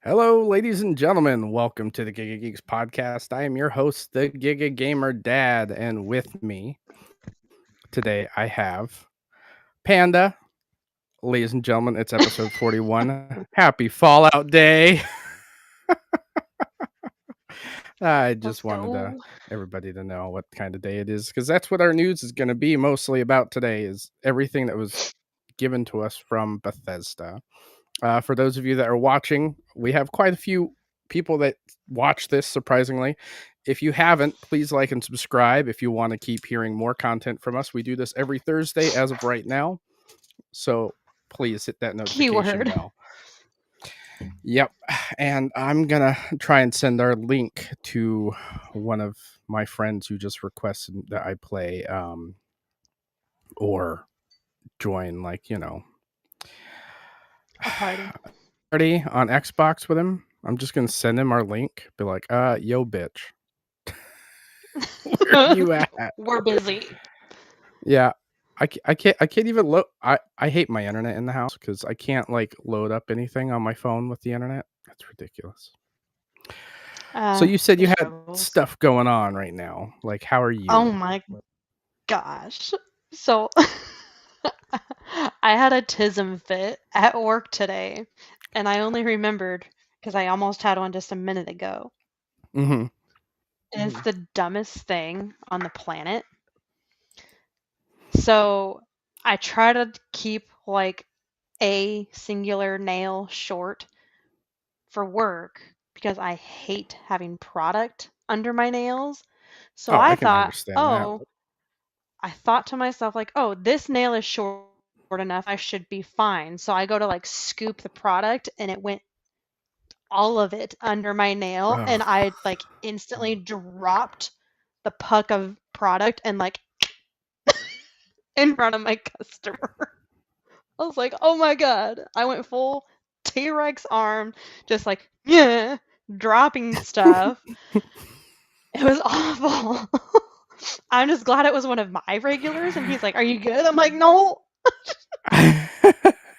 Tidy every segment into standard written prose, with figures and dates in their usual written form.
Hello, ladies and gentlemen. Welcome to the Giga Geeks podcast. I am your host, the Giga Gamer Dad, and with me today I have Panda. Ladies and gentlemen, it's episode 41. Happy Fallout Day. I just Let's wanted go. everybody to know what kind of day it is because that's what our news is going to be mostly about today is everything that was given to us from Bethesda. For those of you that are watching, we have quite a few people that watch this, surprisingly. If you haven't, please like and subscribe if you want to keep hearing more content from us. We do this every Thursday as of right now. So please hit that notification Keyword. bell. Yep. And I'm going to try and send our link to one of my friends who just requested that I play or join, A party. party on Xbox with him. I'm just gonna send him our link. Be like, yo, bitch, where you at? We're busy. Yeah, I can't even load. I hate my internet in the house because I can't load up anything on my phone with the internet. That's ridiculous. So you said The you had struggles. stuff going on right now. Like, how are Oh you? my gosh. So I had a tism fit at work today, and I only remembered because I almost had one just a minute ago. Mm-hmm. And it's the dumbest thing on the planet. So I try to keep a singular nail short for work because I hate having product under my nails. So Oh, I I can thought, understand that. oh, I thought to myself, oh, this nail is short enough. I should be fine. So I go to scoop the product and it went all of it under my nail. Oh, And I instantly dropped the puck of product and in front of my customer. I was like, oh my God. I went full T-Rex arm, just yeah, dropping stuff. It was awful. I'm just glad it was one of my regulars, and he's like, "Are you good?" I'm like, "No." I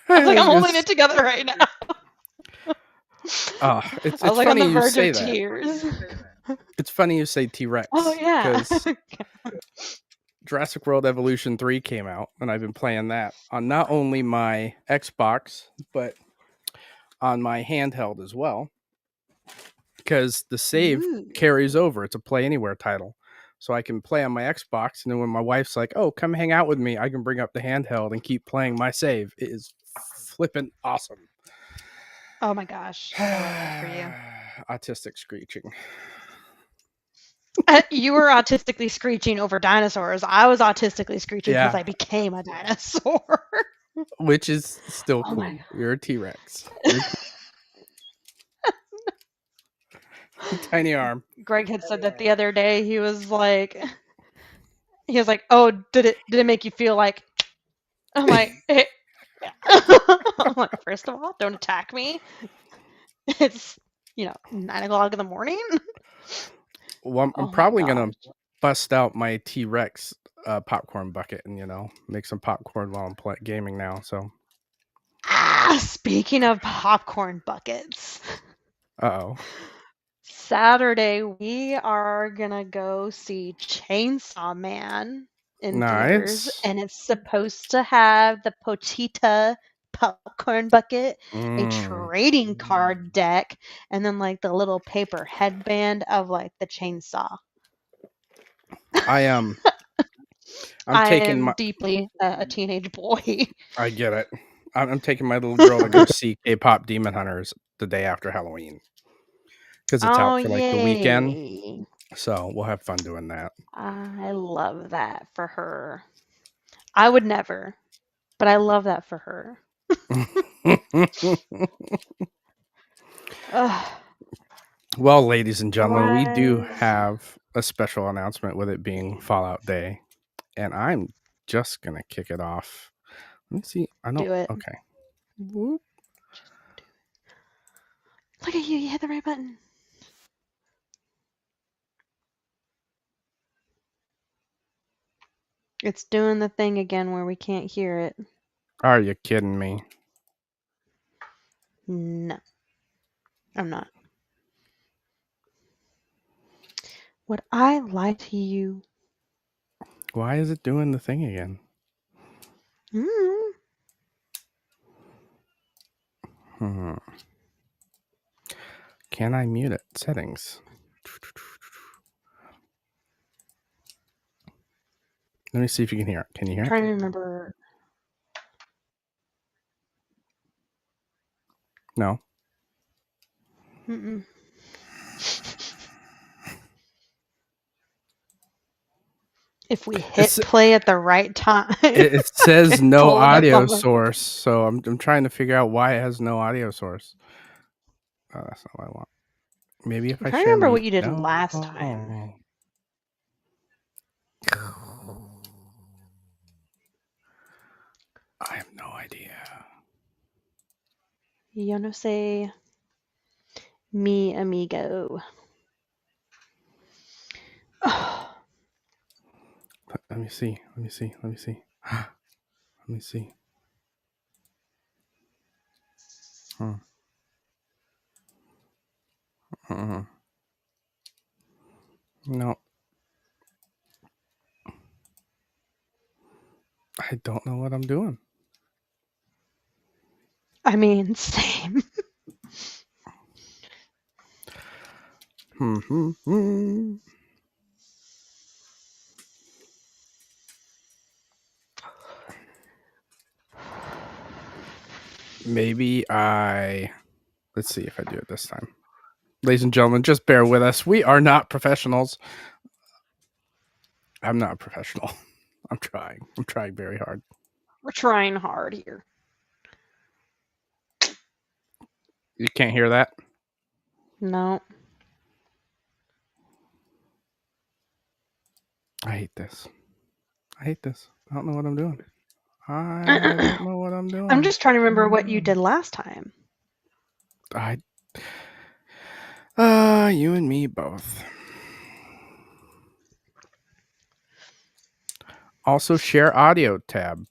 was I like, "I'm was gonna. holding it together right now." Oh, it's I was it's on funny the you verge say of that. tears. It's funny you say T Oh Rex yeah. because Jurassic World Evolution 3 came out, and I've been playing that on not only my Xbox, but on my handheld as well, because the save Ooh. carries over. It's a Play Anywhere title. So I can play on my Xbox, and then when my wife's like, oh, come hang out with me, I can bring up the handheld and keep playing my save. It is flippin' awesome. Oh my gosh, I love that for you. Autistic screeching. You were autistically screeching over dinosaurs. I was autistically screeching because Yeah, I became a dinosaur. which is still Oh my cool. You're a T Rex. You're a tiny arm. Greg had said that the other day. He was like, "Oh, did it make you feel like?" I'm like, "Eh." I'm like, first of all, don't attack me. It's 9 o'clock in the morning. Well, I'm Oh my probably gosh. gonna bust out my T Rex popcorn bucket and make some popcorn while I'm gaming now. So, Speaking of popcorn buckets, oh, Saturday we are gonna go see Chainsaw Man in theaters, nice. and it's supposed to have the Pochita popcorn bucket, a Mm. trading card deck, and then the little paper headband of the chainsaw. I am. I'm I taking am my. deeply a teenage boy. I get it. I'm taking my little girl to go see K-pop Demon Hunters the day after Halloween because it's Oh, out for the weekend. yay. So we'll have fun doing that. I love that for her. I would never, but I love that for her. Ugh. Well, ladies and gentlemen, we do What? have a special announcement with it being Fallout Day, and I'm just gonna kick it off. Let me see. I don't. Do it. Okay. Whoop. Just do it. Look at you. You hit the right button. It's doing the thing again where we can't hear it. Are you kidding me? No. I'm not. Would I lie to you? Why is it doing the thing again? Mm. Can I mute it? Settings. Let me see if you can hear it. Can you hear I'm it? trying to remember. No. Mm-mm. If we hit play at the right time, It says can no pull it up audio on the... source, so I'm trying to figure out why it has no audio source. Oh, that's not what I want. Maybe if I'm I trying to share remember mute. what you did No. last time. I have no idea. Yo no sé, mi amigo. Let me see. Let me see. Let me see. Let me see. No. I don't know what I'm doing. I mean, same. Maybe let's see if I do it this time. Ladies and gentlemen, just bear with us. We are not professionals. I'm not a professional. I'm trying. I'm trying very hard. We're trying hard here. You can't hear that? No. I hate this. I hate this. I don't know what I'm doing. I don't know what I'm doing. I'm just trying to remember what you did last time. You and me both. Also, share audio tab.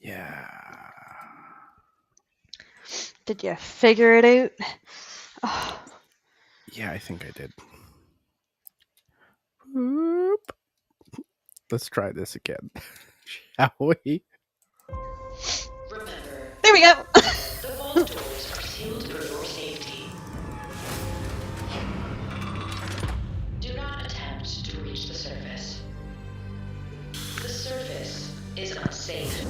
Yeah. Did you figure it out? Oh. Yeah, I think I did. Whoop. Let's try this again. Shall we? Remember, there we go. The vault doors are sealed for your safety. Do not attempt to reach the surface. The surface is unsafe.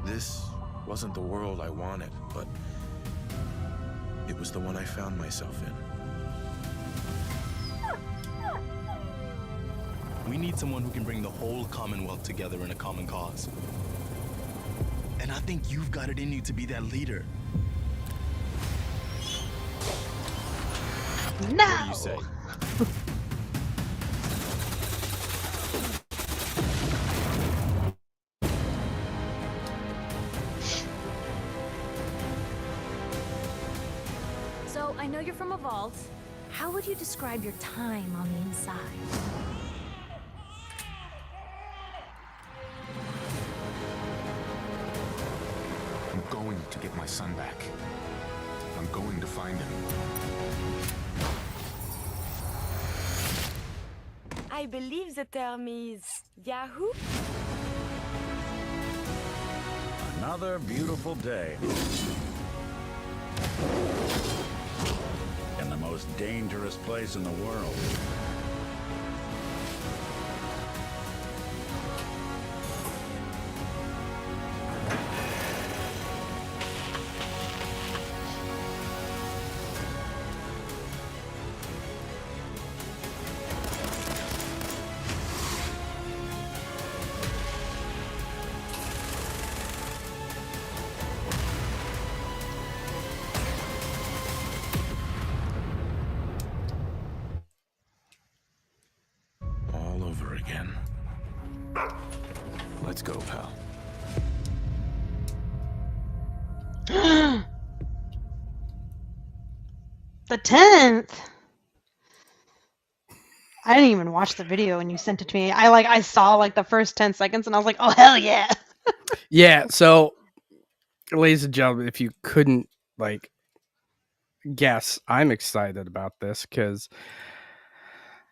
This wasn't the world I wanted, but it was the one I found myself in. We need someone who can bring the whole Commonwealth together in a common cause. And I think you've got it in you to be that leader. No! What do you say? So, I know you're from a vault. How would you describe your time on the inside? I'm going to get my son back. I'm going to find him. I believe the term is Yahoo. Another beautiful day. In the most dangerous place in the world. The 10th. I didn't even watch the video when you sent it to me. I saw like the first 10 seconds and I was like, "Oh hell yeah." Yeah, so ladies and gentlemen, if you couldn't like guess, I'm excited about this cuz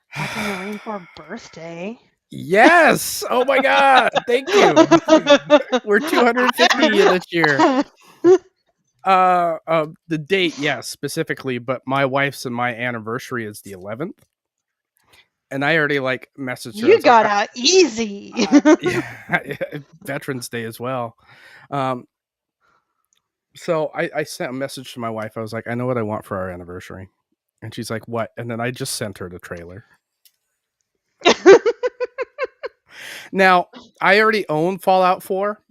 Happy Marine Corps birthday. yes. Oh my god. Thank you. We're 250 this year. The date, yes, specifically, but my wife's and my anniversary is the 11th. And I already like messaged her. I You was like, got out easy. yeah, Veterans Day as well. So I sent a message to my wife. I was like, I know what I want for our anniversary. And she's like, what? And then I just sent her the trailer. Now, I already own Fallout 4.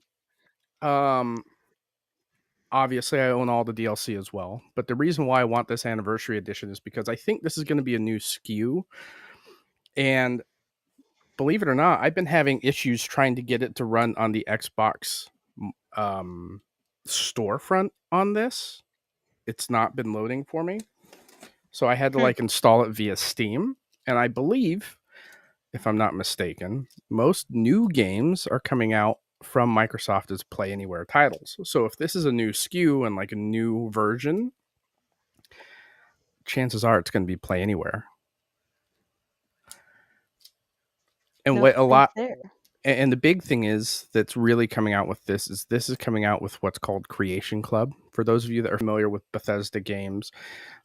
Obviously, I own all the DLC as well. But the reason why I want this anniversary edition is because I think this is going to be a new SKU. And believe it or not, I've been having issues trying to get it to run on the Xbox storefront on this. It's not been loading for me. So I had to like install it via Steam. And I believe, if I'm not mistaken, most new games are coming out from Microsoft as Play Anywhere titles. So if this is a new SKU and like a new version, chances are it's going to be Play Anywhere. And what a lot there. and the big thing is that's really coming out with this is coming out with what's called Creation Club. For those of you that are familiar with Bethesda games,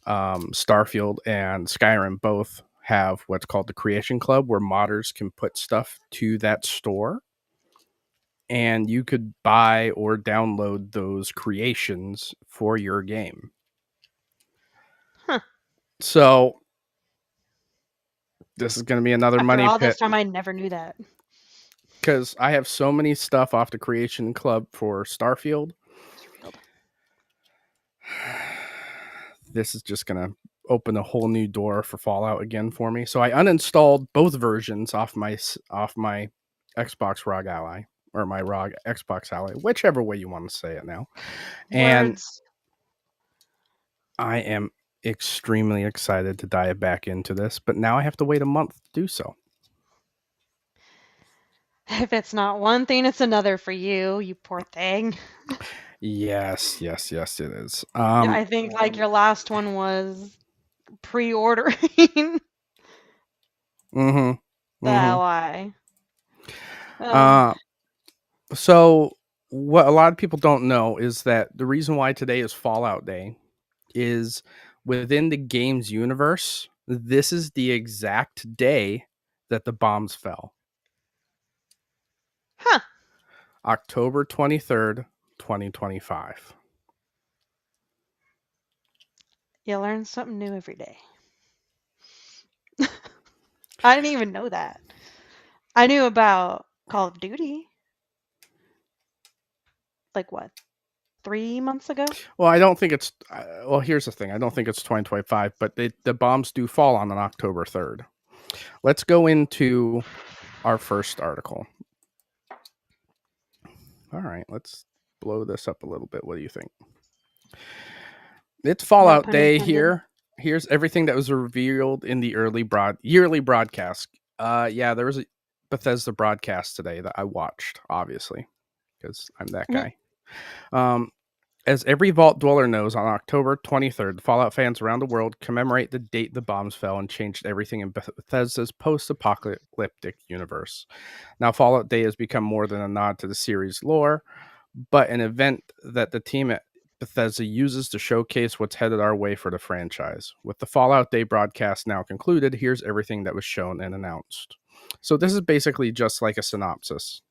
Starfield and Skyrim both have what's called the Creation Club, where modders can put stuff to that store and you could buy or download those creations for your game. So this is going to be another After money all pit. this time, I never knew that. Because I have so many stuff off the Creation Club for Starfield. This is just going to open a whole new door for Fallout again for me. So I uninstalled both versions off my Xbox ROG Ally, or my ROG Xbox Ally, whichever way you want to say it now. And Words. I am extremely excited to dive back into this, but now I have to wait a month to do so. If it's not one thing, it's another for you, you poor thing. Yes, it is. I think like your last one was pre-ordering the Ally. So what a lot of people don't know is that the reason why today is Fallout Day is within the game's universe. This is the exact day that the bombs fell. Huh. October 23rd, 2025. You learn something new every day. I didn't even know that. I knew about Call of Duty. Like what? 3 months ago? Well, I don't think it's well, here's the thing. I don't think it's 2025, but the bombs do fall on October 3rd. Let's go into our first article. All right, let's blow this up a little bit. What do you think? It's Fallout Day here. Here's everything that was revealed in the yearly broadcast. Yeah, there was a Bethesda broadcast today that I watched, obviously, because I'm that guy. As every Vault Dweller knows, on October 23rd, Fallout fans around the world commemorate the date the bombs fell and changed everything in Bethesda's post-apocalyptic universe. Now, Fallout Day has become more than a nod to the series' lore, but an event that the team at Bethesda uses to showcase what's headed our way for the franchise. With the Fallout Day broadcast now concluded, here's everything that was shown and announced. So this is basically just like a synopsis.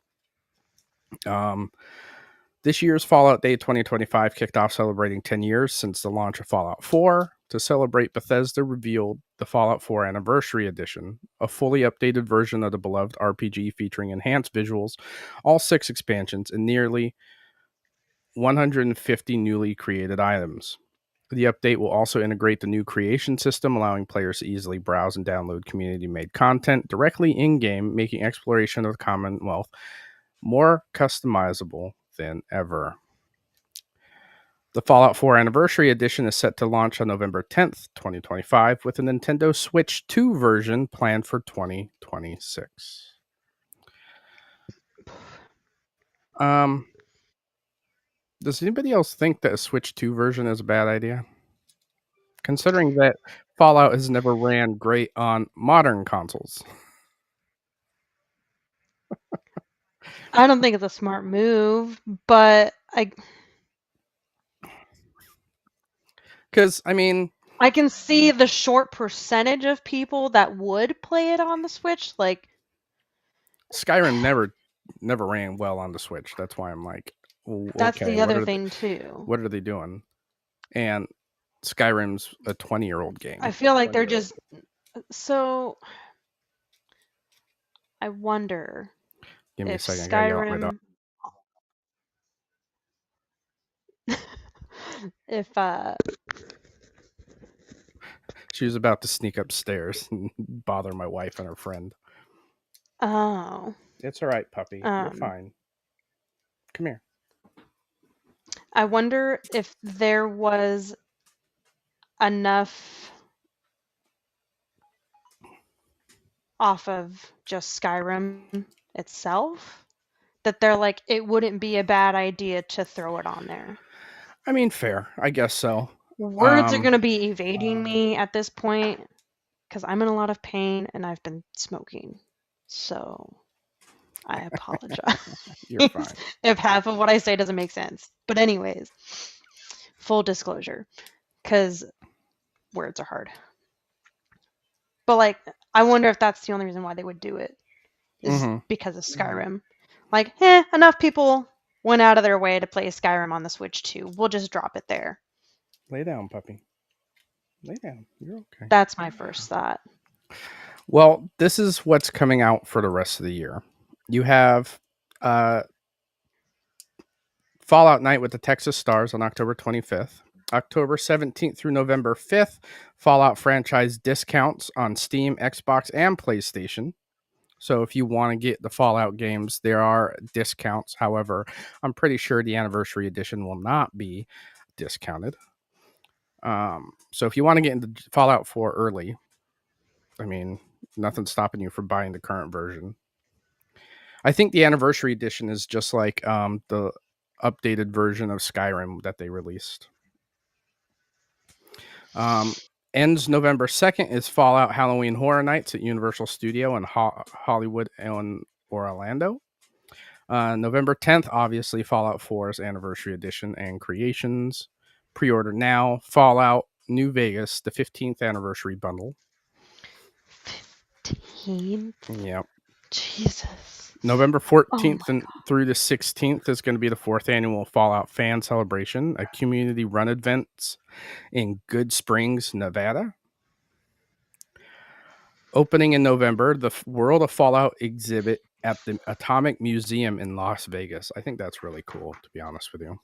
This year's Fallout Day 2025 kicked off celebrating 10 years since the launch of Fallout 4. To celebrate, Bethesda revealed the Fallout 4 Anniversary Edition, a fully updated version of the beloved RPG featuring enhanced visuals, all 6 expansions, and nearly 150 newly created items. The update will also integrate the new creation system, allowing players to easily browse and download community-made content directly in-game, making exploration of the Commonwealth more customizable than ever. The Fallout 4 Anniversary Edition is set to launch on November 10th, 2025, with a Nintendo Switch 2 version planned for 2026. Does anybody else think that a Switch 2 version is a bad idea? Considering that Fallout has never ran great on modern consoles. I don't think it's a smart move, but Because, I mean, I can see the short percentage of people that would play it on the Switch. Like, Skyrim never ran well on the Switch. That's why I'm like, that's okay, the other thing too. what are they doing? And Skyrim's a 20-year-old game. I feel like they're just so. I wonder Give me a if second. I gotta yell at my dog. Skyrim. If She was about to sneak upstairs and bother my wife and her friend. Oh. It's all right, puppy. You're fine. Come here. I wonder if there was enough off of just Skyrim itself that they're like, it wouldn't be a bad idea to throw it on there. I mean, fair. I guess so. Words are going to be evading me at this point because I'm in a lot of pain and I've been smoking. So I apologize. You're fine. If half of what I say doesn't make sense. But anyways, full disclosure, because words are hard. But like, I wonder if that's the only reason why they would do it is because of Skyrim. Like, enough people went out of their way to play Skyrim on the Switch too. We'll just drop it there. Lay down, puppy. Lay down. You're okay. That's my first thought. Well, this is what's coming out for the rest of the year. You have Fallout Night with the Texas Stars on October 25th. October 17th through November 5th, Fallout franchise discounts on Steam, Xbox, and PlayStation. So if you want to get the Fallout games, there are discounts. However, I'm pretty sure the Anniversary Edition will not be discounted. So if you want to get into Fallout 4 early, I mean, nothing's stopping you from buying the current version. I think the Anniversary Edition is just like the updated version of Skyrim that they released. Ends November 2nd is Fallout Halloween Horror Nights at Universal Studio in Hollywood and Orlando. November 10th, obviously, Fallout 4's Anniversary Edition and Creations. Pre-order now. Fallout New Vegas, the 15th Anniversary Bundle. 15th? Yep. Jesus. November 14th and through the 16th is going to be the 4th annual Fallout Fan Celebration, a community-run event in Good Springs, Nevada. Opening in November, the World of Fallout exhibit at the Atomic Museum in Las Vegas. I think that's really cool, to be honest with you.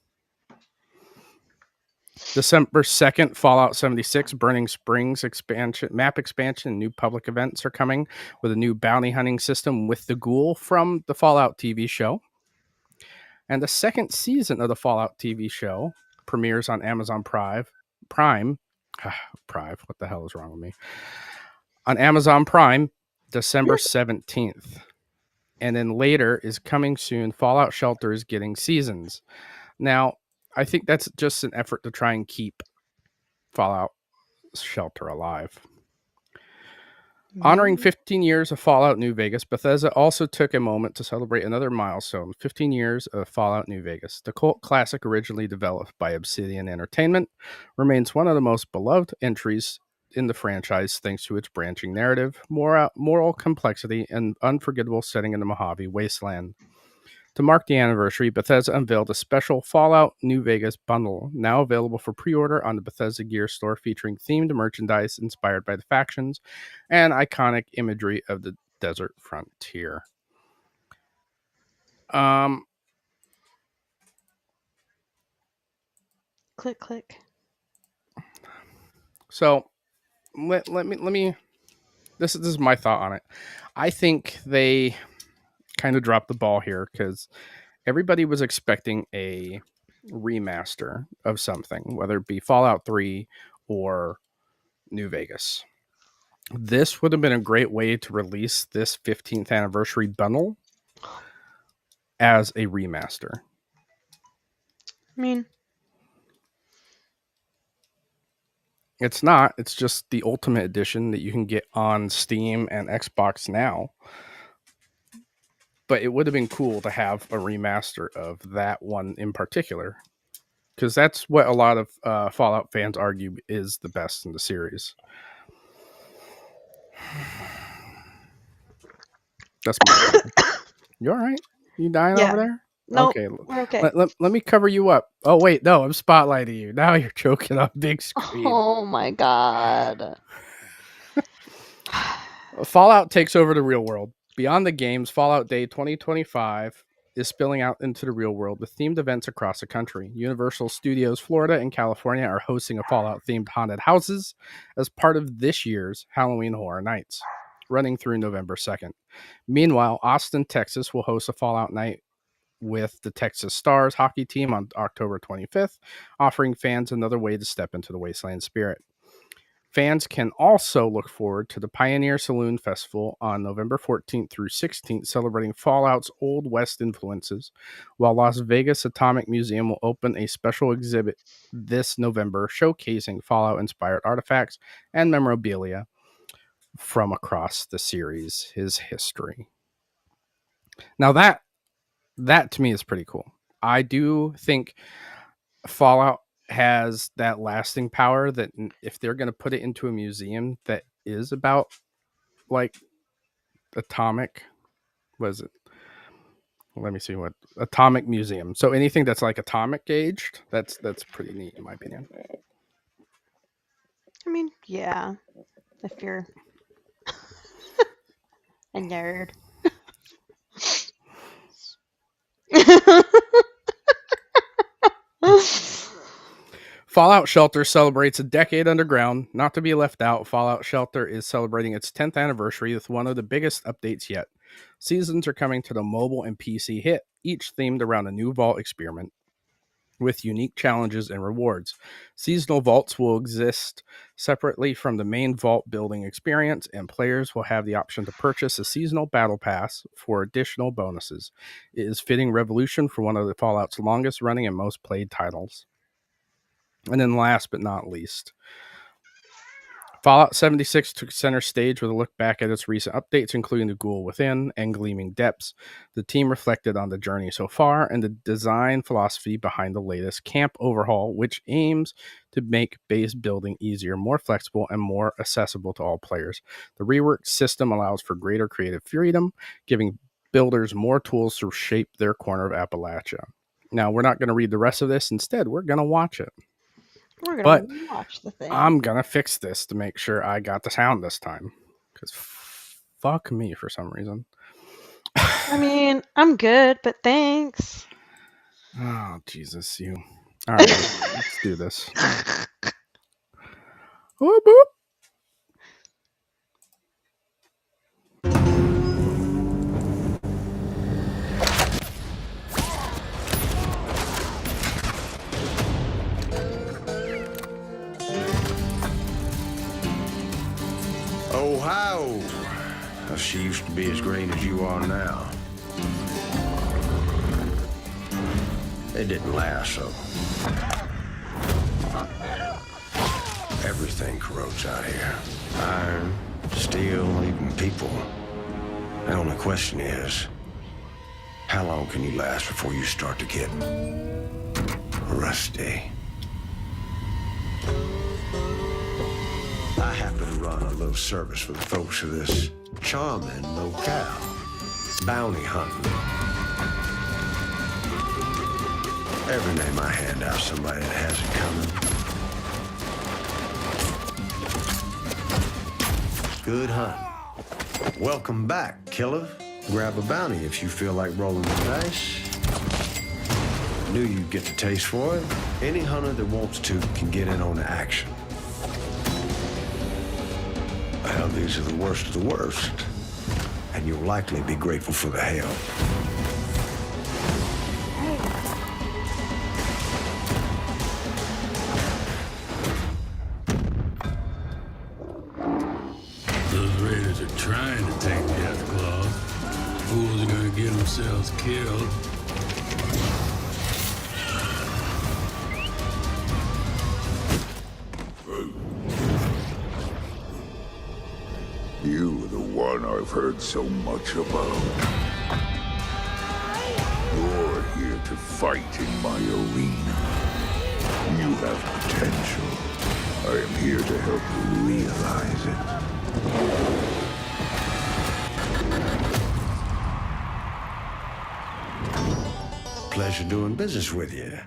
December 2nd, Fallout 76 Burning Springs map expansion and new public events are coming with a new bounty hunting system with the ghoul from the Fallout TV show. And the second season of the Fallout TV show premieres on Amazon Prime. What the hell is wrong with me? On Amazon Prime, December 17th. And then later is coming soon, Fallout Shelter is getting seasons. Now, I think that's just an effort to try and keep Fallout Shelter alive. Honoring 15 years of Fallout New Vegas, Bethesda also took a moment to celebrate another milestone, 15 years of Fallout New Vegas. The cult classic, originally developed by Obsidian Entertainment, remains one of the most beloved entries in the franchise thanks to its branching narrative, moral complexity, and unforgettable setting in the Mojave Wasteland. To mark the anniversary, Bethesda unveiled a special Fallout New Vegas bundle, now available for pre-order on the Bethesda Gear Store, featuring themed merchandise inspired by the factions and iconic imagery of the desert frontier. Click, click. So let me. This is my thought on it. I think they kind of dropped the ball here because everybody was expecting a remaster of something, whether it be Fallout 3 or New Vegas, this would have been a great way to release this 15th anniversary bundle as a remaster. I mean, it's not. It's just the Ultimate Edition that you can get on Steam and Xbox now. But it would have been cool to have a remaster of that one in particular, because that's what a lot of Fallout fans argue is the best in the series. That's my opinion. You all right? You dying over there? Nope, Okay. we're okay. Let me cover you up. Oh, wait. No, I'm spotlighting you. Now you're choking on big screen. Oh my god. Fallout takes over the real world. Beyond the games, Fallout Day 2025 is spilling out into the real world with themed events across the country. Universal Studios Florida and California are hosting a Fallout-themed haunted houses as part of this year's Halloween Horror Nights, running through November 2nd. Meanwhile, Austin, Texas will host a Fallout night with the Texas Stars hockey team on October 25th, offering fans another way to step into the Wasteland spirit. Fans can also look forward to the Pioneer Saloon Festival on November 14th through 16th, celebrating Fallout's Old West influences, while Las Vegas Atomic Museum will open a special exhibit this November showcasing Fallout-inspired artifacts and memorabilia from across the series' history. Now that to me is pretty cool. I do think Fallout has that lasting power that if they're going to put it into a museum that is about like atomic, was it? Let me see what atomic museum. So anything that's like atomic aged, that's pretty neat in my opinion. I mean, yeah, if you're a nerd. Fallout Shelter celebrates a decade underground. Not to be left out, Fallout Shelter is celebrating its 10th anniversary with one of the biggest updates yet. Seasons are coming to the mobile and PC hit, each themed around a new vault experiment with unique challenges and rewards. Seasonal vaults will exist separately from the main vault building experience, and players will have the option to purchase a seasonal battle pass for additional bonuses. It is fitting revolution for one of the Fallout's longest running and most played titles. And then last but not least, Fallout 76 took center stage with a look back at its recent updates, including the Ghoul Within and Gleaming Depths. The team reflected on the journey so far and the design philosophy behind the latest camp overhaul, which aims to make base building easier, more flexible, and more accessible to all players. The reworked system allows for greater creative freedom, giving builders more tools to shape their corner of Appalachia. Now, we're not going to read the rest of this. Instead, we're going to watch it. We're going to watch the thing. I'm going to fix this to make sure I got the sound this time. Because fuck me for some reason. I mean, I'm good, but thanks. Oh, Jesus, you. All right, let's do this. Whoop, whoop. Ohio. She used to be as green as you are now. It didn't last, so. Everything corrodes out here. Iron, steel, even people. The only question is, how long can you last before you start to get rusty? I happen to run a little service for the folks of this charming locale. Bounty hunting. Every name I hand out, somebody that has it coming. Good hunting. Welcome back, killer. Grab a bounty if you feel like rolling the dice. Knew you'd get the taste for it. Any hunter that wants to can get in on the action. Well, these are the worst of the worst. And you'll likely be grateful for the help. yourselves killed. You are the one I've heard so much about. You're here to fight in my arena. You have potential. I am here to help you realize it. Pleasure doing business with you.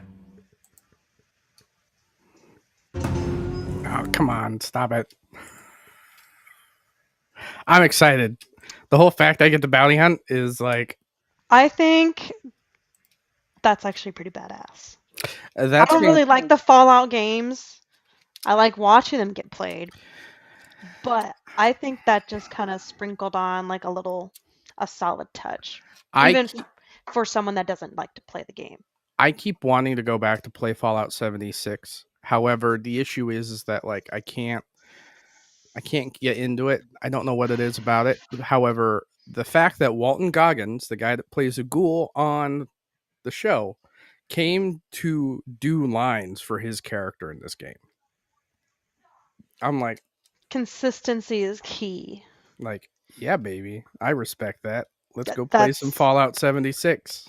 Oh, come on, stop it. I'm excited. The whole fact I get the bounty hunt is like... I think that's actually pretty badass. I don't being... really like the Fallout games. I like watching them get played. But I think that just kind of sprinkled on like a solid touch. Even for someone that doesn't like to play the game. I keep wanting to go back to play Fallout 76. However, the issue is that like I can't get into it. I don't know what it is about it. However, the fact that Walton Goggins, the guy that plays a ghoul on the show, came to do lines for his character in this game. I'm like, consistency is key. Like, yeah, baby. I respect that. Let's go play some Fallout 76.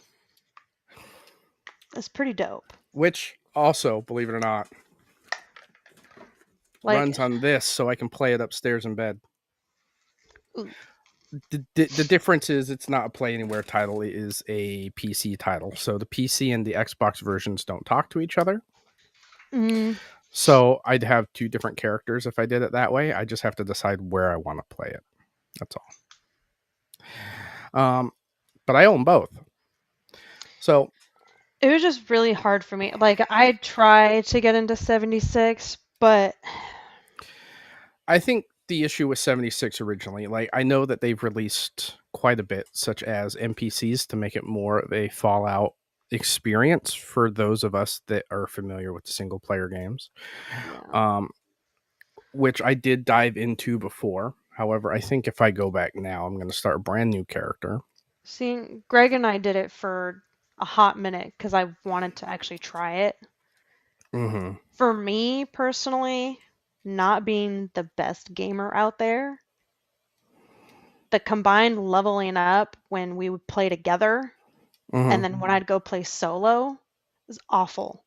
That's pretty dope. Which also, believe it or not, runs on this, so I can play it upstairs in bed. The difference is it's not a Play Anywhere title. It is a PC title. So the PC and the Xbox versions don't talk to each other. So I'd have two different characters if I did it that way. I just have to decide where I want to play it. That's all. But I own both. So it was just really hard for me. Like, I tried to get into 76, but I think the issue with 76 originally, like, I know that they've released quite a bit, such as NPCs, to make it more of a Fallout experience for those of us that are familiar with the single player games. Which I did dive into before. However, I think if I go back now, I'm going to start a brand new character. See, Greg and I did it for a hot minute because I wanted to actually try it. For me personally, not being the best gamer out there, the combined leveling up when we would play together and then when I'd go play solo is awful.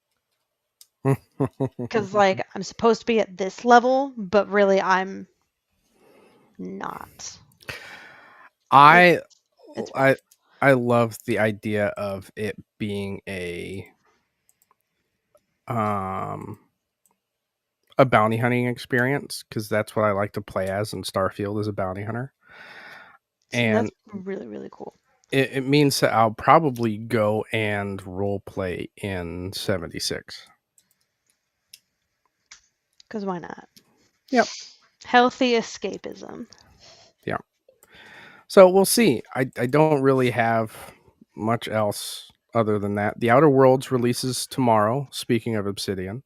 Because, like, I'm supposed to be at this level, but really I'm not. I love the idea of it being a bounty hunting experience, because that's what I like to play as in Starfield, as a bounty hunter. And that's really, really cool. It means that I'll probably go and role play in 76. Because why not? Yep. Healthy escapism. Yeah. So we'll see. I don't really have much else other than that. The Outer Worlds releases tomorrow. Speaking of Obsidian,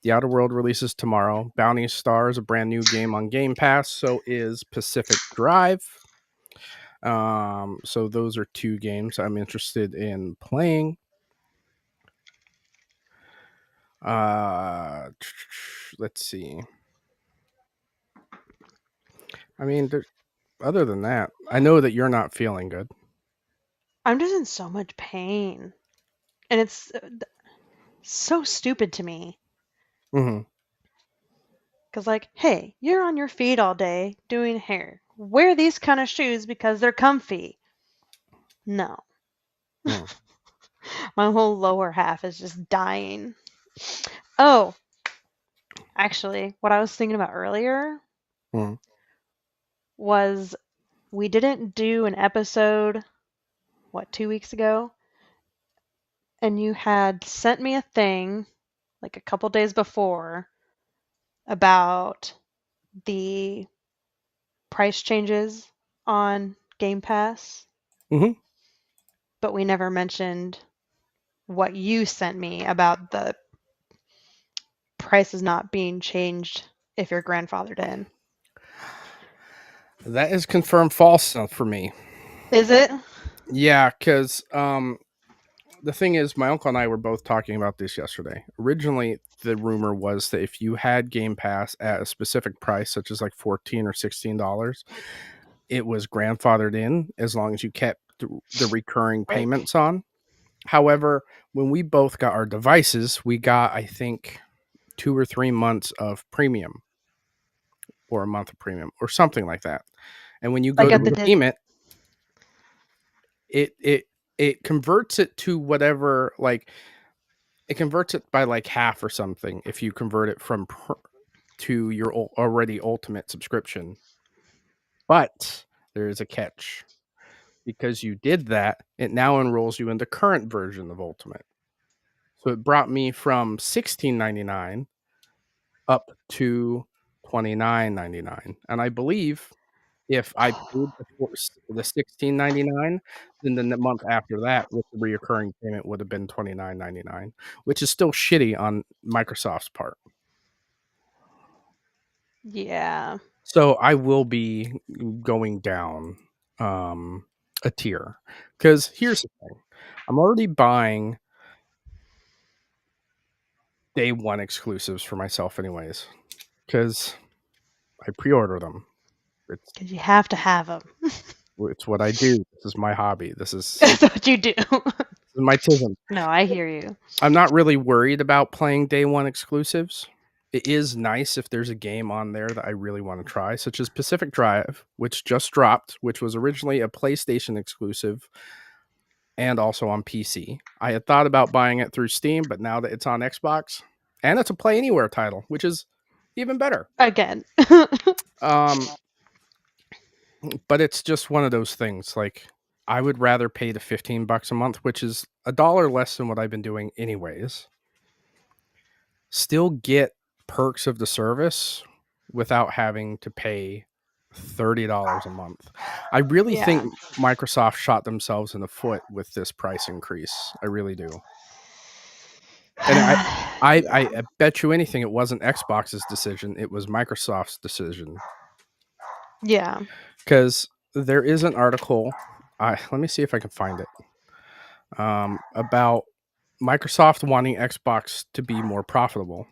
The Outer World releases tomorrow. Bounty Star is a brand new game on Game Pass. So is Pacific Drive. So those are two games I'm interested in playing. Let's see. I mean, other than that, I know that you're not feeling good. I'm just in so much pain. And it's so stupid to me. Because, like, hey, you're on your feet all day doing hair. Wear these kind of shoes because they're comfy. No. My whole lower half is just dying. Oh, actually, what I was thinking about earlier was we didn't do an episode, 2 weeks ago? And you had sent me a thing, like a couple days before, about the price changes on Game Pass. But we never mentioned what you sent me about the prices not being changed if you're grandfathered in. That is confirmed false for me. Is it? Yeah, because the thing is, my uncle and I were both talking about this yesterday. Originally, the rumor was that if you had Game Pass at a specific price, such as like $14 or $16, it was grandfathered in as long as you kept the recurring Right. payments on. However, when we both got our devices, we got, I think, 2 or 3 months of premium, or a month of premium, or something like that. And when you go Like to at the redeem it, it converts it to whatever, like, it converts it by like half or something if you convert it from to your already ultimate subscription. But there is a catch. Because you did that, it now enrolls you in the current version of ultimate. So it brought me from $16.99 up to $29.99. And I believe if I paid the $16.99, then the month after that with the reoccurring payment would have been $29.99, which is still shitty on Microsoft's part. Yeah. So I will be going down a tier, because here's the thing. I'm already buying day one exclusives for myself anyways, because I pre-order them. Because you have to have them. It's what I do. This is my hobby. This is That's what you do. my tism. No, I hear you. I'm not really worried about playing day one exclusives. It is nice if there's a game on there that I really want to try, such as Pacific Drive, which just dropped, which was originally a PlayStation exclusive and also on PC. I had thought about buying it through Steam, but now that it's on Xbox, and it's a Play Anywhere title, which is even better. Again. But it's just one of those things. Like, I would rather pay the $15 a month, which is $1 less than what I've been doing anyways. Still get perks of the service without having to pay $30 a month. I really think Microsoft shot themselves in the foot with this price increase. I really do. And I bet you anything it wasn't Xbox's decision, it was Microsoft's decision. Yeah. Because there is an article, let me see if I can find it, about Microsoft wanting Xbox to be more profitable.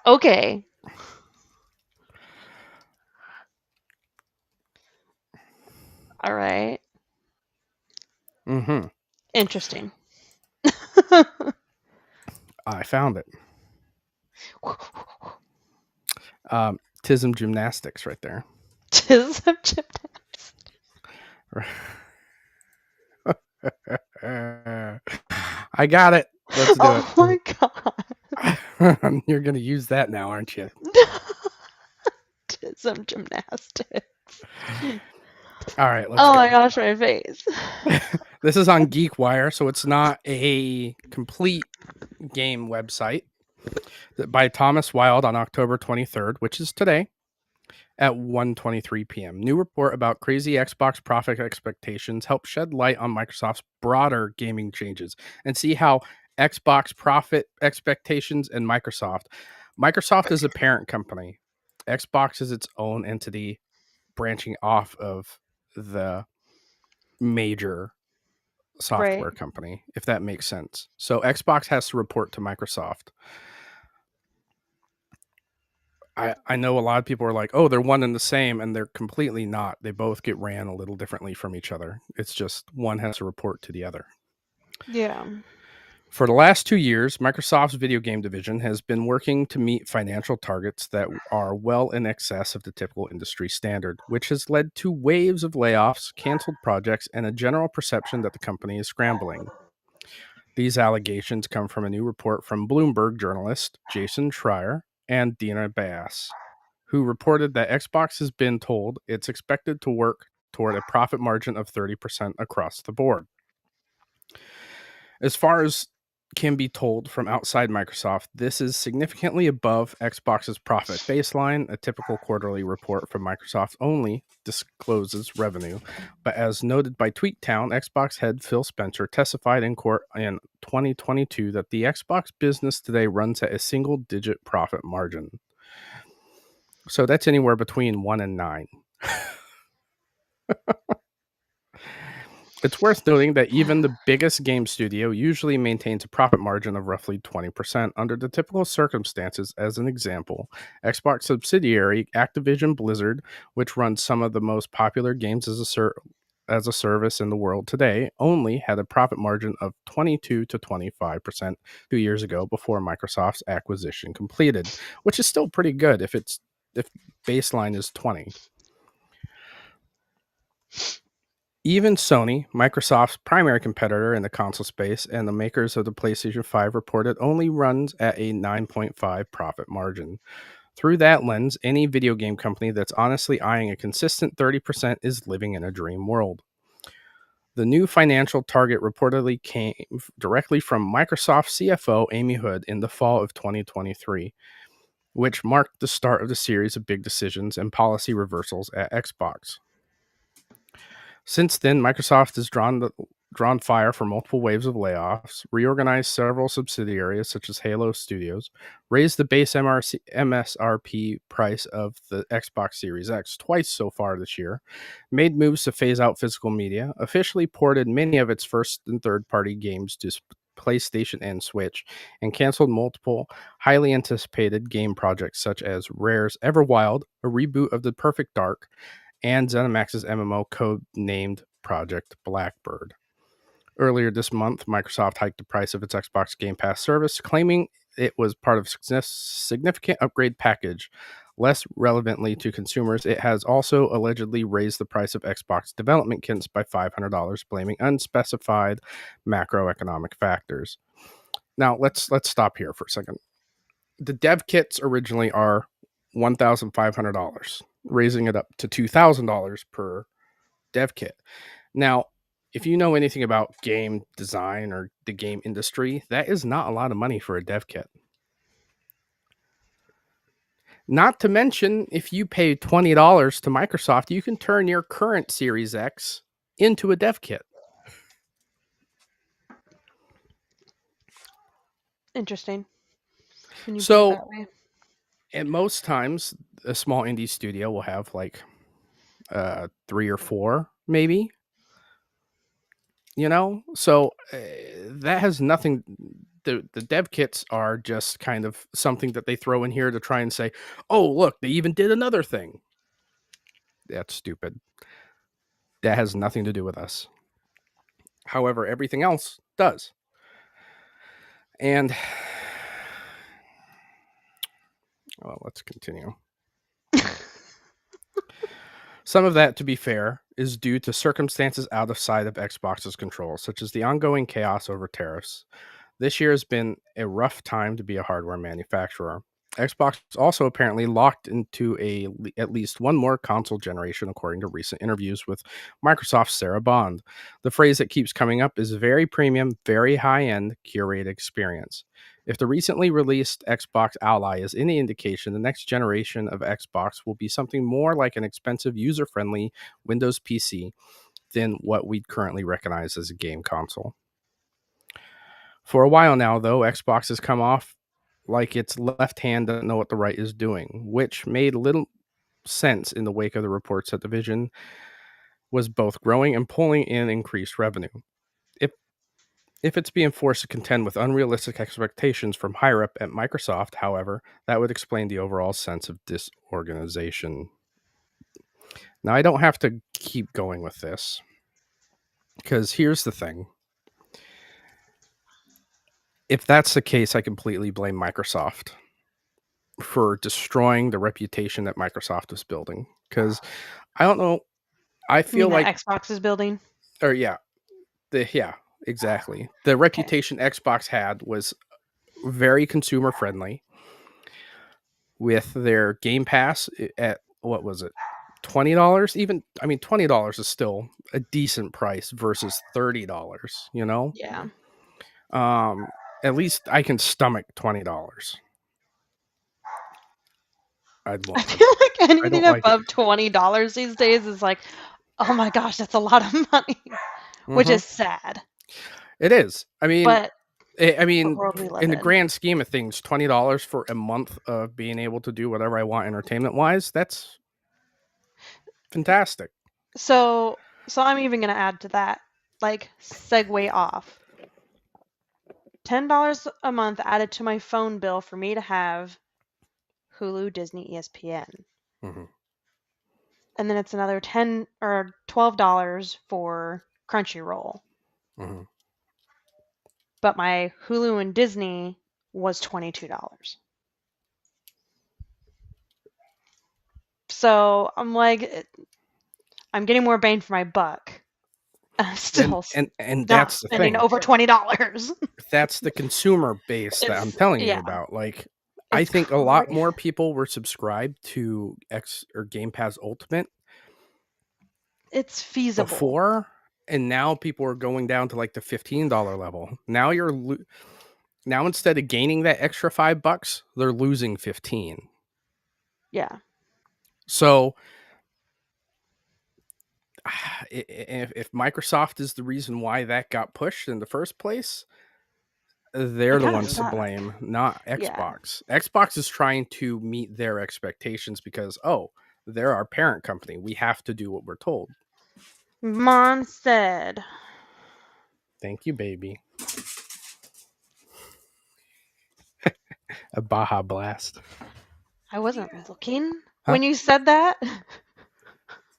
Okay. All right. Mm-hmm. Interesting. I found it. Tism Gymnastics right there. Tism Gymnastics. I got it. Let's do it. Oh my god. You're going to use that now, aren't you? Tism Gymnastics. All right. Oh my gosh, my face. This is on GeekWire, so it's not a complete game website. By Thomas Wild on October 23rd, which is today, at 1:23 p.m. New report about crazy Xbox profit expectations helps shed light on Microsoft's broader gaming changes and see how Xbox profit expectations and Microsoft is a parent company. Xbox is its own entity branching off of the major software company, if that makes sense. So Xbox has to report to Microsoft. I know a lot of people are like, oh, they're one and the same, and they're completely not. They both get ran a little differently from each other. It's just one has to report to the other. Yeah. For the last 2 years, Microsoft's video game division has been working to meet financial targets that are well in excess of the typical industry standard, which has led to waves of layoffs, canceled projects, and a general perception that the company is scrambling. These allegations come from a new report from Bloomberg journalist Jason Schreier and Dina Bass, who reported that Xbox has been told it's expected to work toward a profit margin of 30% across the board. As far as can be told from outside Microsoft, this is significantly above Xbox's profit baseline. A typical quarterly report from Microsoft only discloses revenue, but as noted by TweetTown, Xbox head Phil Spencer testified in court in 2022 that the Xbox business today runs at a single-digit profit margin. So that's anywhere between 1 and 9. It's worth noting that even the biggest game studio usually maintains a profit margin of roughly 20% under the typical circumstances. As an example, Xbox subsidiary Activision Blizzard, which runs some of the most popular games as a service in the world today, only had a profit margin of 22 to 25% 2 years ago before Microsoft's acquisition completed, which is still pretty good if baseline is 20. Even Sony, Microsoft's primary competitor in the console space and the makers of the PlayStation 5, reported only runs at a 9.5 profit margin. Through that lens, any video game company that's honestly eyeing a consistent 30% is living in a dream world. The new financial target reportedly came directly from Microsoft CFO Amy Hood in the fall of 2023, which marked the start of the series of big decisions and policy reversals at Xbox. Since then, Microsoft has drawn fire for multiple waves of layoffs, reorganized several subsidiaries such as Halo Studios, raised the base MSRP price of the Xbox Series X twice so far this year, made moves to phase out physical media, officially ported many of its first and third-party games to PlayStation and Switch, and canceled multiple highly anticipated game projects such as Rare's Everwild, a reboot of The Perfect Dark, and ZeniMax's MMO code-named Project Blackbird. Earlier this month, Microsoft hiked the price of its Xbox Game Pass service, claiming it was part of a significant upgrade package. Less relevantly to consumers, it has also allegedly raised the price of Xbox development kits by $500, blaming unspecified macroeconomic factors. Now, let's stop here for a second. The dev kits originally are $1,500, raising it up to $2,000 per dev kit. Now, if you know anything about game design or the game industry, that is not a lot of money for a dev kit. Not to mention, if you pay $20 to Microsoft, you can turn your current Series X into a dev kit. Interesting. When you put So, it that way. and most times, a small indie studio will have like 3 or 4, maybe. So that has nothing. The dev kits are just kind of something that they throw in here to try and say, oh, look, they even did another thing. That's stupid. That has nothing to do with us. However, everything else does. And well, let's continue. Some of that, to be fair, is due to circumstances out of sight of Xbox's control, such as the ongoing chaos over tariffs. This year has been a rough time to be a hardware manufacturer. Xbox also apparently locked into at least one more console generation, according to recent interviews with Microsoft's Sarah Bond. The phrase that keeps coming up is very premium, very high-end, curated experience. If the recently released Xbox Ally is any indication, the next generation of Xbox will be something more like an expensive, user-friendly Windows PC than what we'd currently recognize as a game console. For a while now, though, Xbox has come off like its left hand doesn't know what the right is doing, which made little sense in the wake of the reports that the division was both growing and pulling in increased revenue. If it's being forced to contend with unrealistic expectations from higher up at Microsoft, however, that would explain the overall sense of disorganization. Now, I don't have to keep going with this, because here's the thing. If that's the case, I completely blame Microsoft for destroying the reputation that Microsoft was building. Because I don't know, I feel like Xbox is building. Or yeah, exactly. The reputation Xbox had was very consumer friendly. With their Game Pass at what was it, $20? Even $20 is still a decent price versus $30. Yeah. At least I can stomach $20. I feel like anything above $20 these days is like, oh my gosh, that's a lot of money, which is sad. It is. But I mean, world we live in the in. grand scheme of things, $20 for a month of being able to do whatever I want entertainment wise, that's fantastic. So I'm even gonna add to that, like segue off. $10 a month added to my phone bill for me to have Hulu, Disney, ESPN. Mm-hmm. And then it's another $10 or $12 for Crunchyroll. Mm-hmm. But my Hulu and Disney was $22. So I'm like, I'm getting more bang for my buck. I'm still And not that's the spending thing. over $20. That's the consumer base that I'm telling you about. Like, I It's think a lot crazy. more people were subscribed to X or Game Pass Ultimate It's feasible. before, and now people are going down to like the $15 level. Now now instead of gaining that extra $5, they're losing 15. Yeah. So if Microsoft is the reason why that got pushed in the first place, they're the ones to blame, not Xbox. Yeah. Xbox is trying to meet their expectations because, oh, they're our parent company. We have to do what we're told. Mom said. Thank you, baby. A Baja Blast. I wasn't looking when you said that.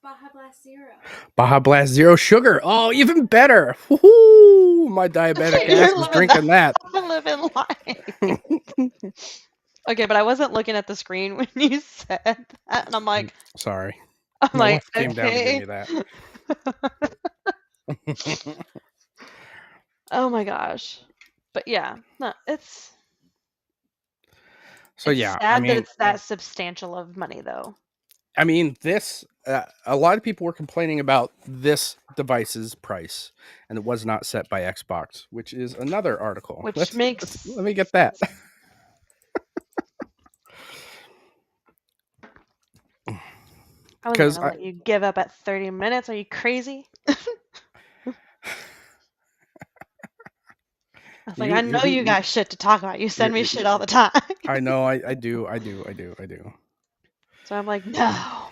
Baja Blast Zero. Baja Blast Zero Sugar. Oh, even better. Woo-hoo! My diabetic ass was drinking that. I'm living life. Okay, but I wasn't looking at the screen when you said that, and I'm like, sorry. I'm My like, wife came down to give me that. Oh my gosh. But yeah, no, it's so it's yeah, sad I mean, that it's that substantial of money though. I mean, this a lot of people were complaining about this device's price, and it was not set by Xbox, which is another article. Which let me get that. I wasn't gonna let you give up at 30 minutes. Are you crazy? I was like, I know you got shit to talk about. You send me shit all the time. I know, I do. So I'm like, no.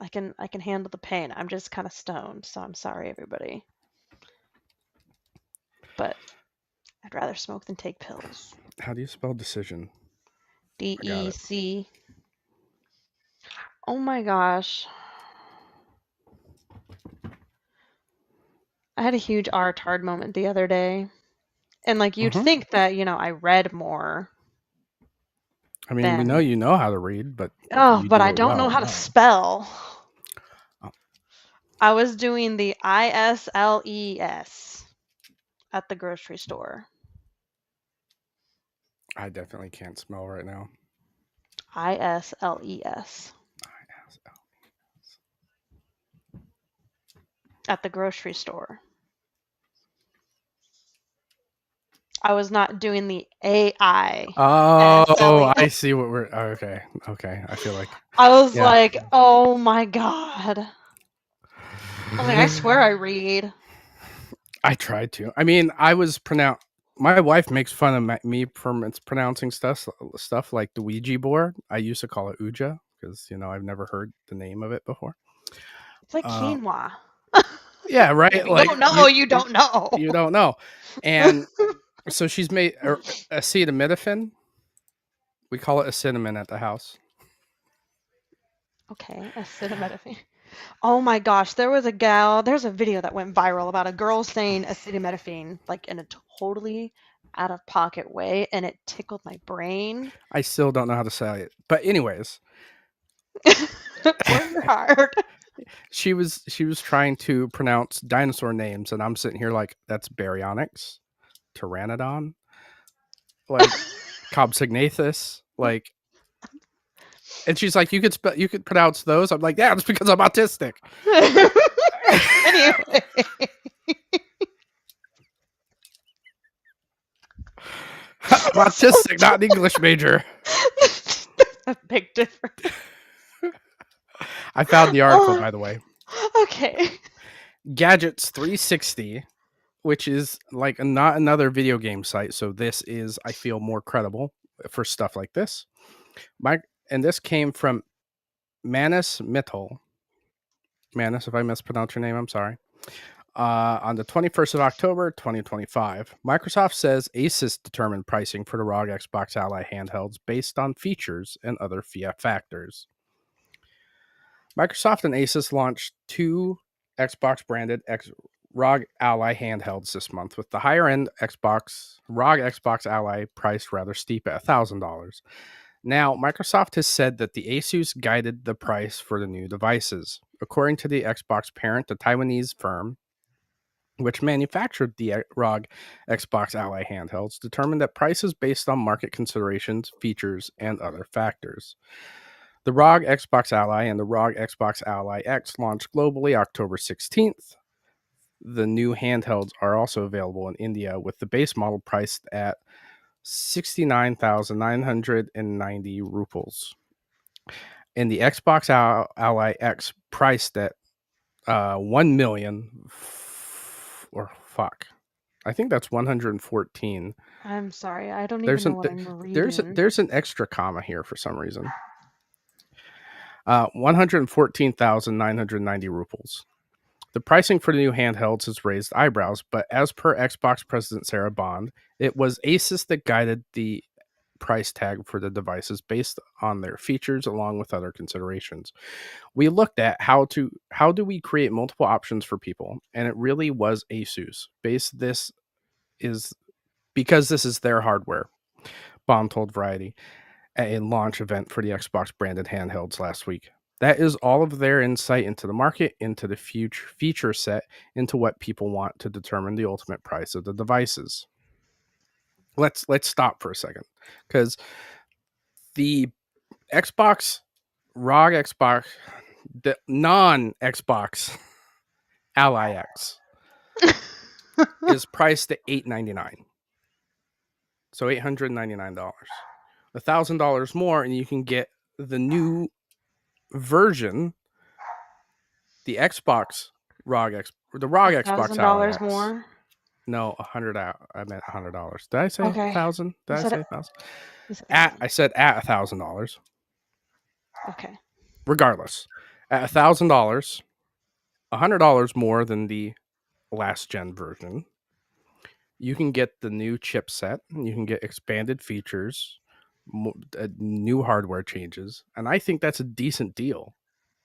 I can handle the pain. I'm just kind of stoned, so I'm sorry, everybody. But I'd rather smoke than take pills. How do you spell decision? DEC. Oh my gosh. I had a huge R-tard moment the other day. And like you'd think that, I read more. I mean, we know you know how to read, but but I don't know how to spell. I was doing the ISLES at the grocery store. I definitely can't smell right now. ISLES. At the grocery store. I was not doing the AI. Oh, I see what we're. Okay. I feel like I was like, oh my god. I was like, I swear I read. I tried to. I mean, my wife makes fun of me for mispronouncing stuff like the Ouija board. I used to call it Ouija because I've never heard the name of it before. It's like quinoa. Yeah, right. If you like don't know, you don't know. You don't know, and so she's made acetaminophen. We call it a cinnamon at the house. Okay, acetaminophen. Oh my gosh, there's a video that went viral about a girl saying acetaminophen like in a totally out of pocket way, and it tickled my brain. I still don't know how to say it, but anyways, bless your heart. She was trying to pronounce dinosaur names, and I'm sitting here like, that's Baryonyx, Pteranodon, like Compsognathus, like, and she's like, you could pronounce those. I'm like, yeah, it's because I'm autistic. Anyway. I'm autistic, not an English major. A big difference. I found the article, by the way. Okay. Gadgets 360 which is like not another video game site. So this is, I feel, more credible for stuff like this. And this came from Manus Mittal. Manus, if I mispronounce your name, I'm sorry. On the 21st of October, 2025, Microsoft says Asus determined pricing for the ROG Xbox Ally handhelds based on features and other factors. Microsoft and Asus launched two Xbox-branded ROG Ally handhelds this month, with the higher-end ROG Xbox Ally priced rather steep at $1,000. Now, Microsoft has said that the Asus guided the price for the new devices. According to the Xbox parent, the Taiwanese firm, which manufactured the ROG Xbox Ally handhelds, determined that prices based on market considerations, features, and other factors. The ROG Xbox Ally and the ROG Xbox Ally X launched globally October 16th. The new handhelds are also available in India, with the base model priced at 69,990 rupees. And the Xbox Ally X priced at 1 million I think that's 114. I'm sorry, I don't even know what I'm reading. There's an extra comma here for some reason. 114,990 rupees. The pricing for the new handhelds has raised eyebrows, but as per Xbox President Sarah Bond, it was Asus that guided the price tag for the devices based on their features along with other considerations. We looked at how do we create multiple options for people, and it really was Asus. This is because this is their hardware. Bond told Variety at a launch event for the Xbox branded handhelds last week. That is all of their insight into the market, into the future feature set, into what people want to determine the ultimate price of the devices. Let's stop for a second, because the Xbox ROG Xbox, the non-Xbox Ally X is priced at $899. So $899. $1,000 more, and you can get the new version, the Xbox ROG X, the ROG Xbox Ally X. more. No, $100. I meant $100. Did I say Okay. 1,000? Did I say 1,000? I said at $1,000. Okay. Regardless, at $1,000, $100 more than the last gen version, you can get the new chipset. You can get expanded features, new hardware changes, and I think that's a decent deal.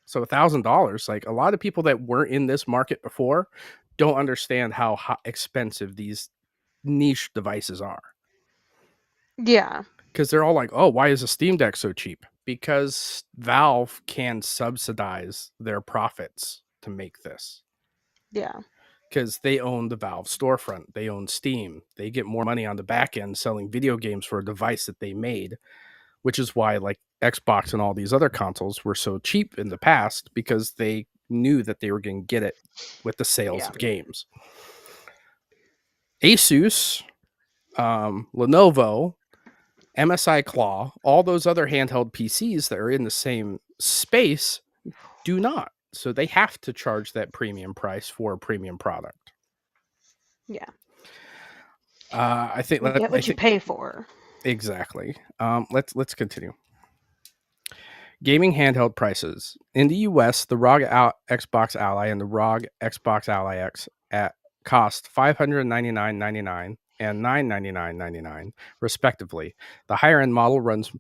So $1,000, like a lot of people that weren't in this market before, don't understand how expensive these niche devices are. Yeah. Because they're all like, oh, why is a Steam Deck so cheap? Because Valve can subsidize their profits to make this. Yeah. Because they own the Valve storefront. They own Steam. They get more money on the back end selling video games for a device that they made, which is why like Xbox and all these other consoles were so cheap in the past, because they knew that they were going to get it with the sales of games. Asus, Lenovo, MSI Claw, all those other handheld PCs that are in the same space do not. So they have to charge that premium price for a premium product. Yeah. I think you get what you pay for. Exactly. Let's continue. Gaming handheld prices. In the US, the ROG Xbox Ally and the ROG Xbox Ally X cost $599.99 and $999.99 respectively. The higher end model runs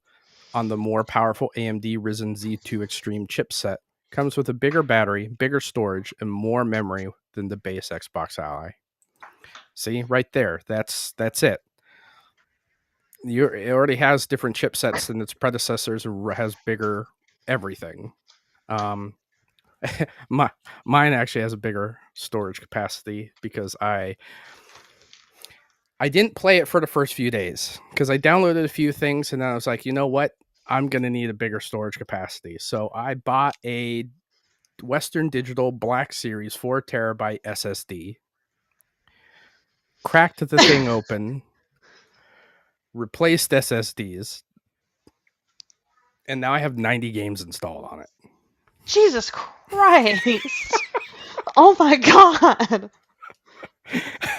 on the more powerful AMD Ryzen Z2 Extreme chipset, comes with a bigger battery, bigger storage, and more memory than the base Xbox Ally. See, right there, that's it. It already has different chipsets than its predecessors, has bigger everything. Mine actually has a bigger storage capacity because I didn't play it for the first few days because I downloaded a few things and then I was like, you know what? I'm going to need a bigger storage capacity. So I bought a Western Digital Black Series 4 terabyte SSD, cracked the thing open, replaced SSDs, and now I have 90 games installed on it. Jesus Christ. Oh my God.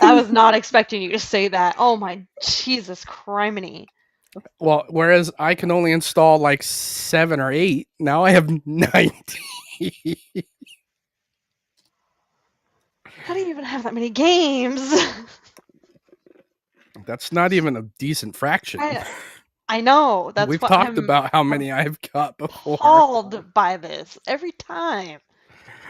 I was not expecting you to say that. Oh my Jesus criminy. Well, whereas I can only install like 7 or 8, now I have 19. How do you even have that many games? That's not even a decent fraction. I know. That's We've what talked I'm about how many I've got before. appalled by this every time.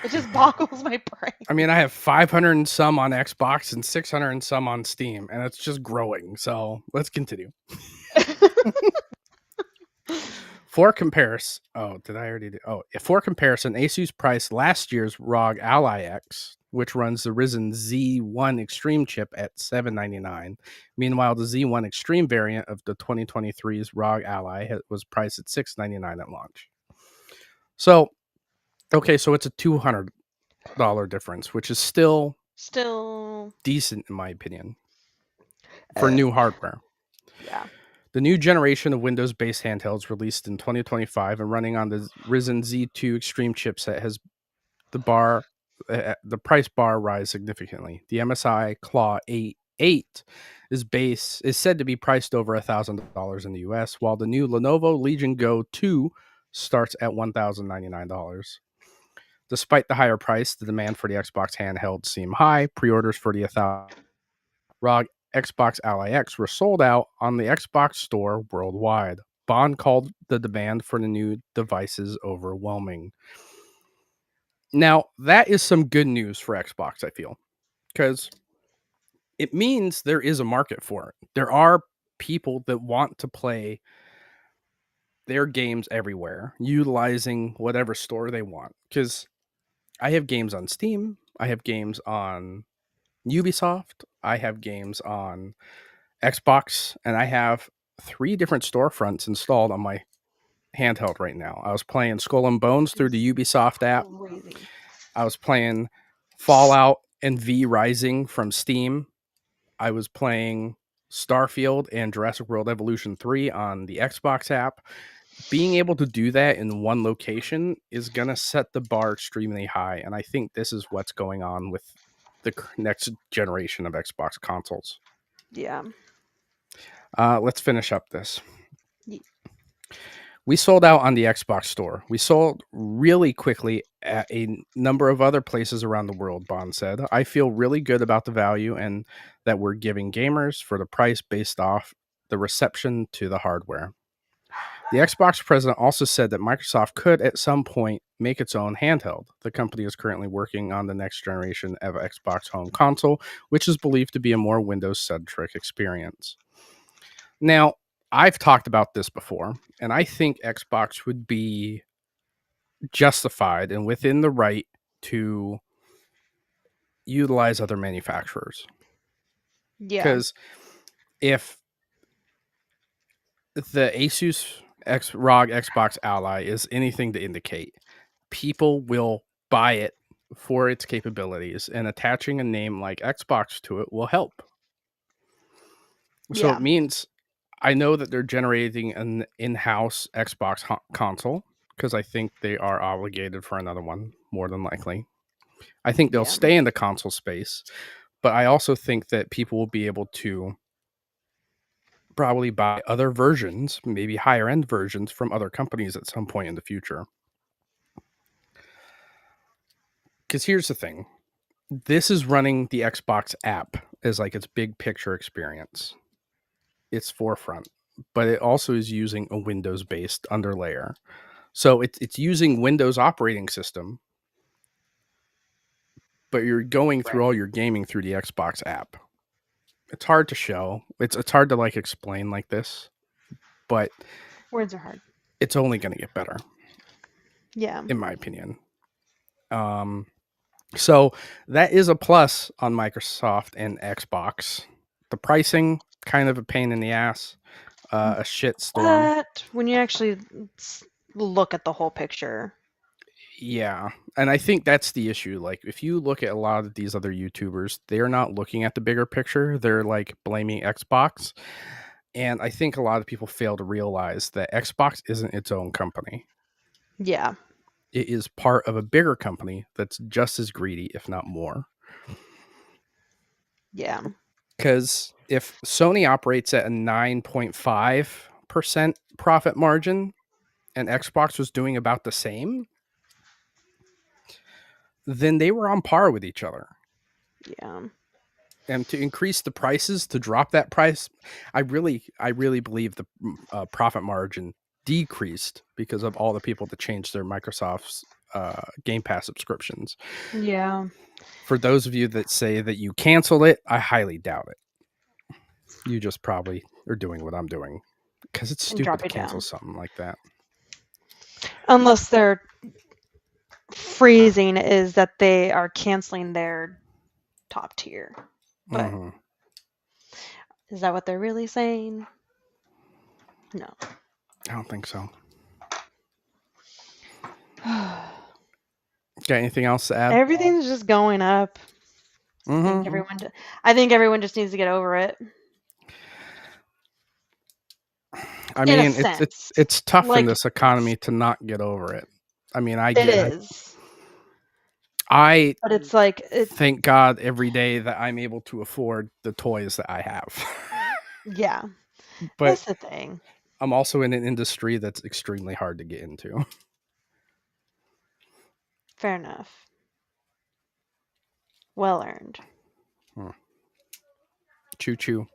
It just boggles my brain. I mean, I have 500 and some on Xbox and 600 and some on Steam, and it's just growing. So let's continue. For comparison, for comparison, Asus priced last year's ROG Ally X, which runs the Ryzen Z1 Extreme chip, at $799. Meanwhile, the Z1 Extreme variant of the 2023's ROG Ally was priced at $699 at launch. So, okay, so it's a $200 difference, which is still decent in my opinion for new hardware. Yeah. The new generation of Windows-based handhelds released in 2025 and running on the Ryzen Z2 Extreme chipset has the price bar rise significantly. The MSI Claw 8 is said to be priced over $1,000 in the US, while the new Lenovo Legion Go 2 starts at $1,099. Despite the higher price, the demand for the Xbox handheld seem high. Pre-orders for the ROG Xbox Ally X were sold out on the Xbox store worldwide. Bond called the demand for the new devices overwhelming. Now, that is some good news for Xbox, I feel, because it means there is a market for it. There are people that want to play their games everywhere, utilizing whatever store they want. Because I have games on Steam, I have games on Ubisoft, I have games on Xbox, and I have 3 different storefronts installed on my handheld right now. I was playing Skull and Bones through the Ubisoft app. Crazy. I was playing Fallout and V Rising from Steam. I was playing Starfield and Jurassic World Evolution 3 on the Xbox app. Being able to do that in one location is going to set the bar extremely high, and I think this is what's going on with the next generation of Xbox consoles. Yeah. Let's finish up this. We sold out on the Xbox store. We sold really quickly at a number of other places around the world, Bond said. I feel really good about the value and that we're giving gamers for the price based off the reception to the hardware. The Xbox president also said that Microsoft could at some point make its own handheld. The company is currently working on the next generation of Xbox home console, which is believed to be a more Windows-centric experience. Now, I've talked about this before, and I think Xbox would be justified and within the right to utilize other manufacturers. Yeah. Because if the Asus ROG Xbox Ally is anything to indicate, people will buy it for its capabilities, and attaching a name like Xbox to it will help. So it means I know that they're generating an in-house Xbox console because I think they are obligated for another one, more than likely. I think they'll stay in the console space, but I also think that people will be able to probably buy other versions, maybe higher end versions from other companies at some point in the future. Because here's the thing. This is running the Xbox app as like its big picture experience. Its forefront, but it also is using a Windows-based underlayer. So it's using Windows operating system, but you're going through all your gaming through the Xbox app. It's hard to show. It's hard to like explain like this, but words are hard. It's only going to get better. Yeah. In my opinion. So that is a plus on Microsoft and Xbox. The pricing, kind of a pain in the ass, a shitstorm. But when you actually look at the whole picture. Yeah. And I think that's the issue. Like, if you look at a lot of these other YouTubers, they're not looking at the bigger picture. They're like blaming Xbox. And I think a lot of people fail to realize that Xbox isn't its own company. Yeah. It is part of a bigger company that's just as greedy, if not more. Yeah. Because if Sony operates at a 9.5% profit margin and Xbox was doing about the same, then they were on par with each other. Yeah. And to increase the prices, to drop that price, I really believe the profit margin decreased because of all the people that changed their Microsoft's Game Pass subscriptions. Yeah. For those of you that say that you canceled it, I highly doubt it. You just probably are doing what I'm doing because it's And stupid drop to it cancel down. something like that. Unless their phrasing is that they are canceling their top tier. But is that what they're really saying? No. I don't think so. Got anything else to add? Everything's just going up. I think everyone just needs to get over it. I In a mean, sense. it's tough in Like, this economy to not get over it. I mean, I it get it. is. But it's like thank God every day that I'm able to afford the toys that I have. Yeah. But that's the thing. I'm also in an industry that's extremely hard to get into. Fair enough. Well earned. Choo choo.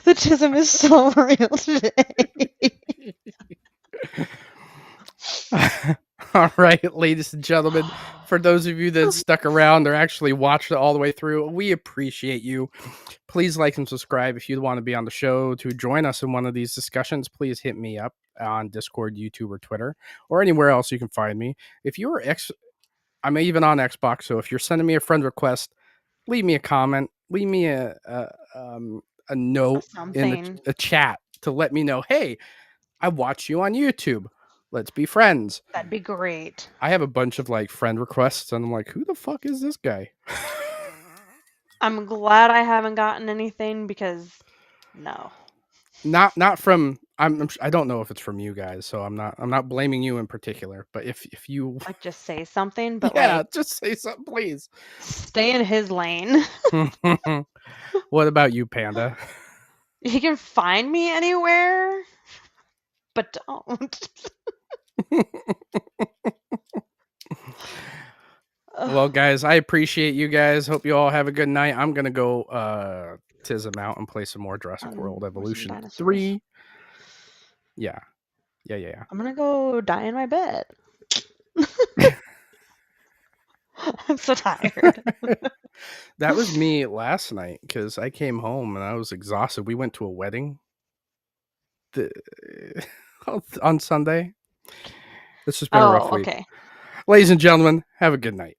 The chism is so real today. All right, ladies and gentlemen, for those of you that stuck around or actually watched it all the way through, we appreciate you. Please like and subscribe. If you want to be on the show to join us in one of these discussions, please hit me up on Discord, YouTube, or Twitter, or anywhere else you can find me. If you're I'm even on Xbox, so if you're sending me a friend request, leave me a comment, leave me a note in a chat to let me know, hey, I watch you on YouTube. Let's be friends. That'd be great. I have a bunch of like friend requests, and I'm like, who the fuck is this guy? I'm glad I haven't gotten anything because no. Not from I don't know if it's from you guys, so I'm not blaming you in particular. But if you like just say something, but like just say something, please. Stay in his lane. What about you, Panda? You can find me anywhere, but don't. Well, guys, I appreciate you guys. Hope you all have a good night. I'm gonna go tism out and play some more Jurassic World Evolution 3. Yeah. I'm gonna go die in my bed. I'm so tired. That was me last night because I came home and I was exhausted. We went to a wedding on Sunday. This has been a rough week. Okay. Ladies and gentlemen, have a good night.